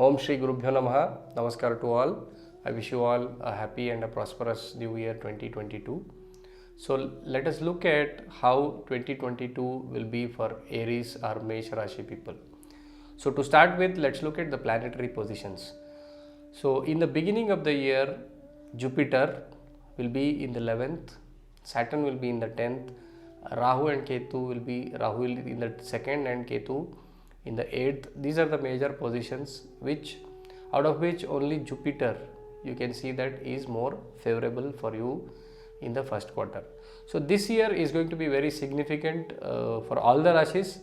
Om Shri Gurubhyo Namaha. Namaskar to all. I wish you all a happy and a prosperous new year 2022. So let us look at how 2022 will be for Aries or Mesh Rashi people. So to start with, let's look at the planetary positions. So in the beginning of the year, Jupiter will be in the 11th, Saturn will be in the 10th, Rahu and Ketu will be in the 2nd and Ketu in the 8th. These are the major positions out of which only Jupiter you can see that is more favorable for you in the first quarter. So this year is going to be very significant for all the Rashis,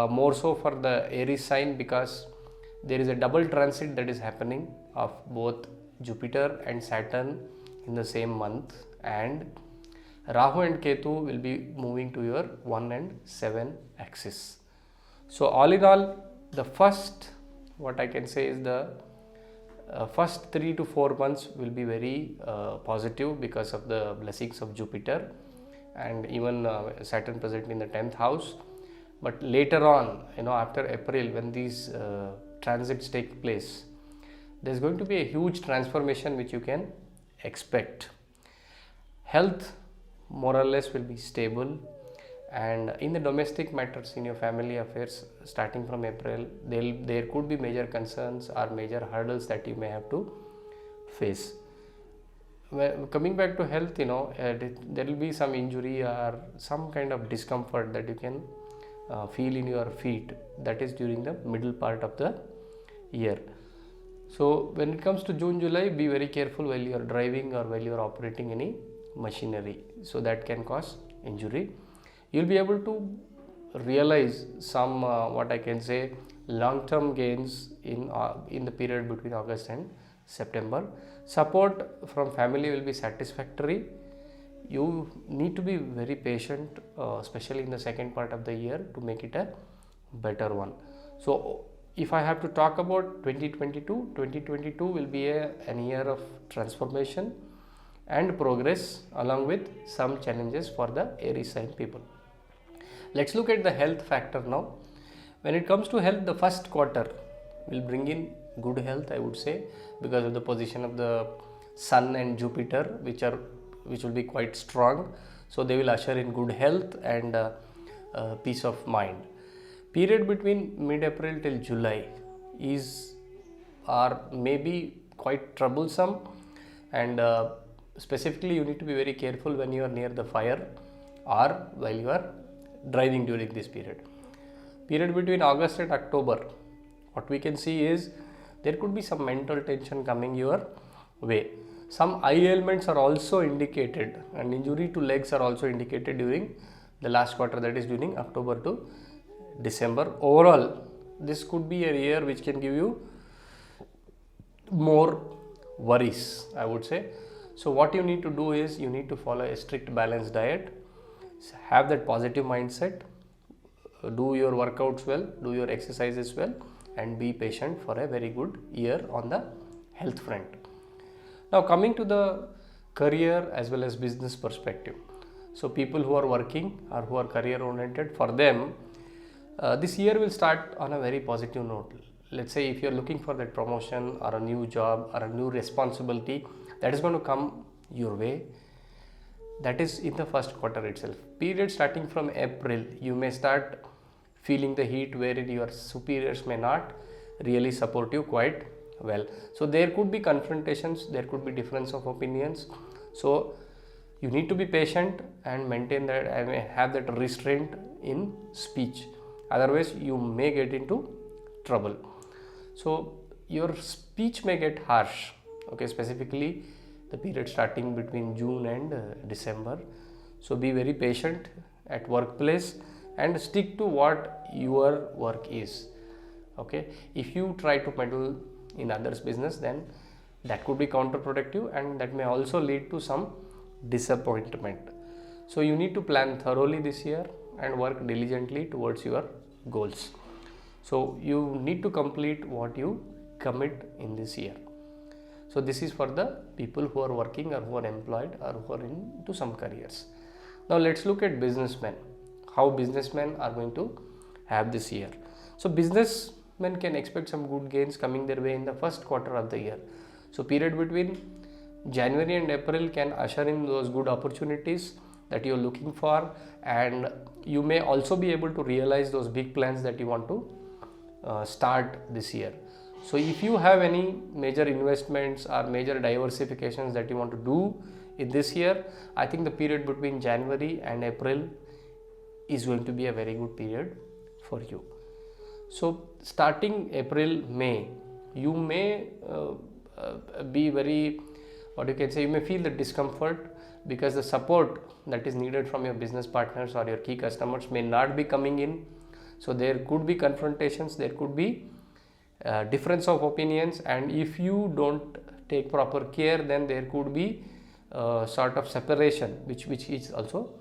more so for the Aries sign, because there is a double transit that is happening of both Jupiter and Saturn in the same month, and Rahu and Ketu will be moving to your 1 and 7 axis. So all in all, the first, what I can say is the first 3 to 4 months will be very positive because of the blessings of Jupiter and even Saturn present in the 10th house. But later on, after April, when these transits take place, there's going to be a huge transformation which you can expect. Health more or less will be stable, and in the domestic matters, in your family affairs, starting from April, there could be major concerns or major hurdles that you may have to face. Coming back to health, there will be some injury or some kind of discomfort that you can feel in your feet. That is during the middle part of the year. So when it comes to June, July, be very careful while you are driving or while you are operating any machinery, so that can cause injury. You'll be able to realize some what I can say long-term gains in the period between August and September. Support from family will be satisfactory. You need to be very patient, especially in the second part of the year, to make it a better one. So if I have to talk about 2022 will be an year of transformation and progress, along with some challenges for the Aries sign people. Let's look at the health factor now. When it comes to health, the first quarter will bring in good health, I would say, because of the position of the Sun and Jupiter, which will be quite strong. So they will usher in good health and peace of mind. Period between mid-April till July may be quite troublesome, and specifically you need to be very careful when you are near the fire or while you are driving during this period. Period between August and October, what we can see is there could be some mental tension coming your way. Some eye ailments are also indicated, and injury to legs are also indicated during the last quarter, that is during October to December. Overall, this could be a year which can give you more worries, I would say. So what you need to do is you need to follow a strict balanced diet, have that positive mindset, do your workouts well, do your exercises well, and be patient for a very good year on the health front. Now coming to the career as well as business perspective. So people who are working or who are career oriented, for them this year will start on a very positive note. Let's say if you are looking for that promotion or a new job or a new responsibility that is going to come your way, that is in the first quarter itself. Period starting from April, you may start feeling the heat wherein your superiors may not really support you quite well. So there could be confrontations, there could be difference of opinions. So you need to be patient and maintain that and have that restraint in speech. Otherwise you may get into trouble. So your speech may get harsh. Okay, specifically the period starting between June and December. So be very patient at workplace and stick to what your work is. Okay, if you try to meddle in others' business, then that could be counterproductive and that may also lead to some disappointment. So you need to plan thoroughly this year and work diligently towards your goals. So you need to complete what you commit in this year. So this is for the people who are working or who are employed or who are into some careers. Now let's look at businessmen, how businessmen are going to have this year. So business businessmen can expect some good gains coming their way in the first quarter of the year. So period between January and April can usher in those good opportunities that you're looking for, and you may also be able to realize those big plans that you want to start this year. So if you have any major investments or major diversifications that you want to do in this year, I think the period between January and April is going to be a very good period for you. So starting April, May, you may be very, what you can say, you may feel the discomfort because the support that is needed from your business partners or your key customers may not be coming in. So there could be confrontations, there could be difference of opinions, and if you don't take proper care, then there could be sort of separation, which is also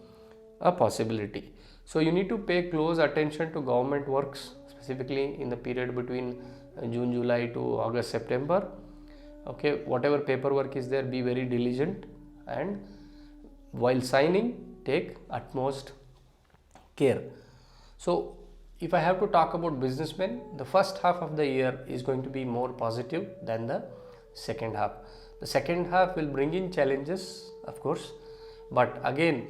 a possibility. So you need to pay close attention to government works, specifically in the period between June, July to August, September. Okay, whatever paperwork is there, be very diligent, and while signing, take utmost care. So if I have to talk about businessmen, the first half of the year is going to be more positive than the second half. The second half will bring in challenges, of course, but again,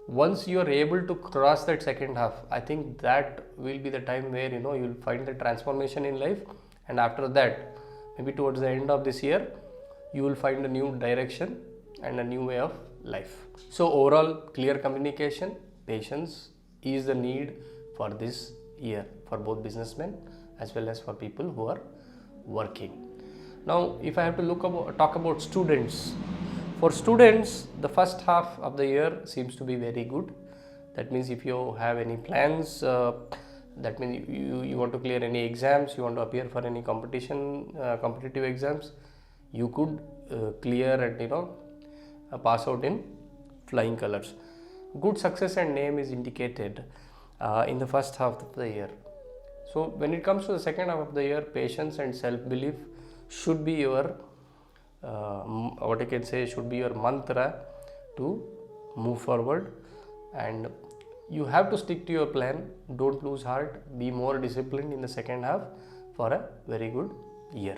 once you are able to cross that second half, I think that will be the time where you'll find the transformation in life, and after that, maybe towards the end of this year, you will find a new direction and a new way of life. So overall, clear communication, patience is the need for this year for both businessmen as well as for people who are working. Now, if I have to talk about students, for students, the first half of the year seems to be very good. That means if you have any plans, that means you want to clear any exams, you want to appear for any competitive exams, you could clear and pass out in flying colors. Good success and name is indicated in the first half of the year. So when it comes to the second half of the year, patience and self-belief should be your should be your mantra to move forward, and you have to stick to your plan. Don't lose heart, be more disciplined in the second half for a very good year.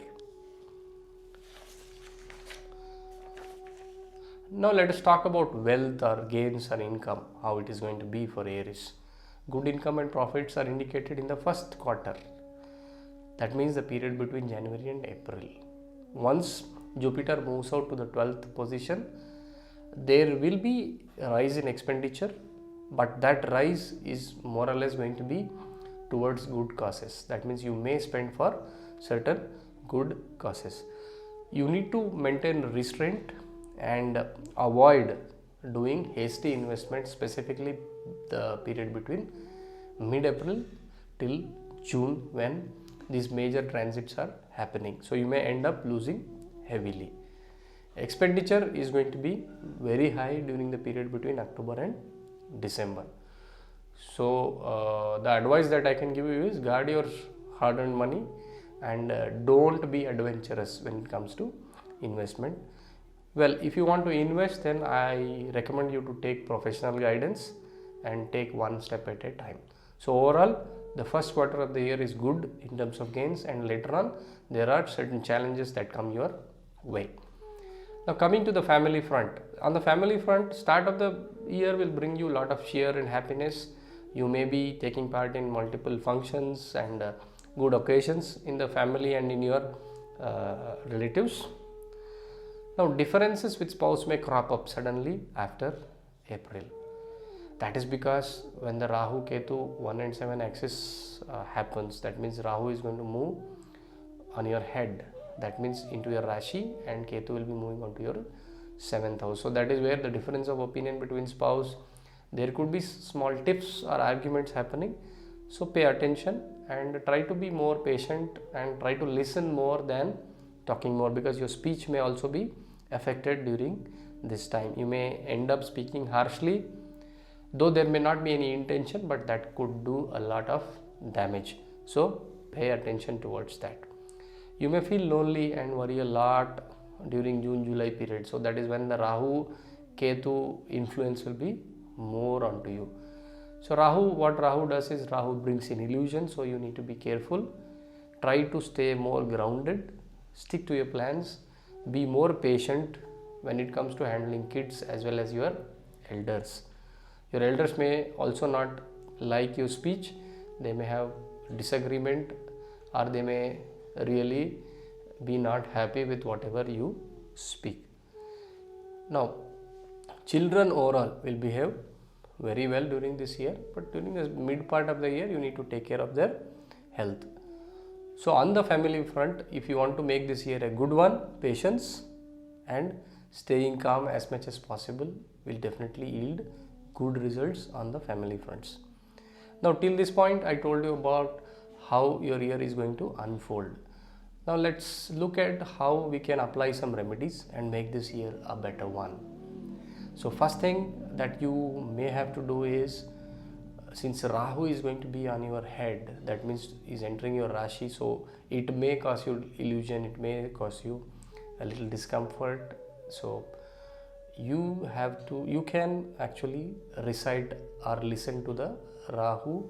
Now let us talk about wealth or gains or income, how it is going to be for Aries. Good income and profits are indicated in the first quarter. That means the period between January and April. Once Jupiter moves out to the 12th position, there will be a rise in expenditure, but that rise is more or less going to be towards good causes. That means you may spend for certain good causes. You need to maintain restraint and avoid doing hasty investments, specifically the period between mid-April till June, when these major transits are happening. So you may end up losing heavily. Expenditure is going to be very high during the period between October and December. So the advice that I can give you is guard your hard-earned money and don't be adventurous when it comes to investment. Well, if you want to invest, then I recommend you to take professional guidance and take one step at a time. So overall, the first quarter of the year is good in terms of gains, and later on there are certain challenges that come your way. Now coming to the family front. On the family front, start of the year will bring you a lot of cheer and happiness. You may be taking part in multiple functions and good occasions in the family and in your relatives. Now differences with spouse may crop up suddenly after April. That is because when the Rahu Ketu 1 and 7 axis happens, that means Rahu is going to move on your head, that means into your Rashi, and Ketu will be moving on to your 7th house. So that is where the difference of opinion between spouse, there could be small tiffs or arguments happening. So pay attention and try to be more patient and try to listen more than talking more, because your speech may also be affected during this time. You may end up speaking harshly, though there may not be any intention, but that could do a lot of damage. So pay attention towards that. You may feel lonely and worry a lot during June-July period. So that is when the Rahu Ketu influence will be more onto you. So what Rahu does is Rahu brings in illusion. So you need to be careful. try to stay more grounded, stick to your plans, be more patient when it comes to handling kids as well as your elders. Your elders may also not like your speech, they may have disagreement, or they may really be not happy with whatever you speak. Now, children overall will behave very well during this year, but during the mid part of the year you need to take care of their health. So on the family front, if you want to make this year a good one, patience and staying calm as much as possible will definitely yield good results on the family fronts. Now till this point I told you about how your year is going to unfold. Now let's look at how we can apply some remedies and make this year a better one. So first thing that you may have to do is, since Rahu is going to be on your head, that means is entering your Rashi, so it may cause you illusion, it may cause you a little discomfort. So you can actually recite or listen to the Rahu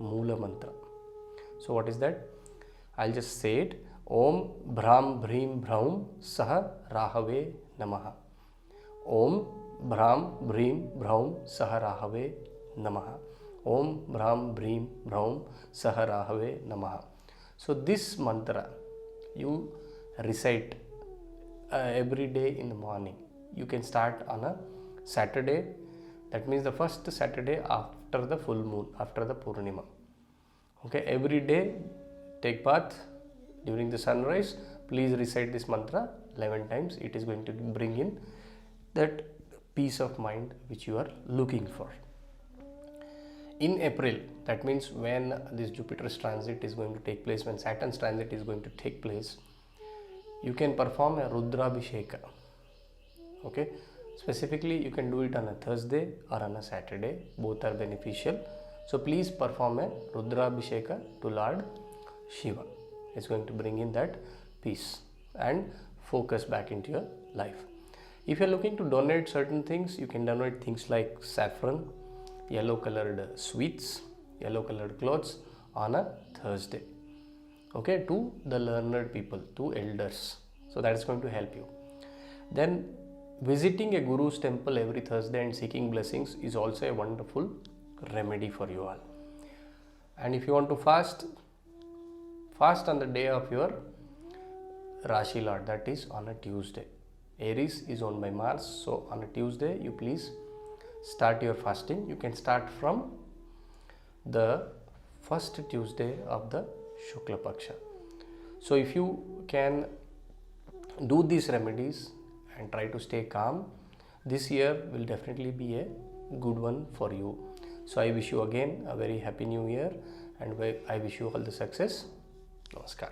Moola Mantra. So what is that? I'll just say it. Om Bhram Bhrim Bhraum Saha Rahave Namaha. Om Bhram Bhrim Bhraum Saha Rahave Namaha. Om Bhram Bhrim Bhraum Saha Rahave Namaha. So this mantra you recite every day in the morning. You can start on a Saturday, that means the first Saturday after the full moon, after the Purnima. Okay, every day take bath during the sunrise. Please recite this mantra 11 times. It is going to bring in that peace of mind which you are looking for. In April, that means when this Jupiter's transit is going to take place, when Saturn's transit is going to take place, you can perform a Rudrabhisheka. Okay, specifically you can do it on a Thursday or on a Saturday, both are beneficial. So please perform a Rudrabhisheka to Lord Shiva. It's going to bring in that peace and focus back into your life. If you are looking to donate certain things, you can donate things like saffron, yellow colored sweets, yellow colored clothes on a Thursday, okay, to the learned people, to elders. So that is going to help you. Then visiting a Guru's temple every Thursday and seeking blessings is also a wonderful remedy for you all. And if you want to fast on the day of your Rashi Lord, that is on a Tuesday. Aries is owned by Mars, so on a Tuesday you please start your fasting. You can start from the first Tuesday of the Shukla Paksha. So if you can do these remedies and try to stay calm, this year will definitely be a good one for you. So I wish you again a very happy new year, and I wish you all the success. Namaskar.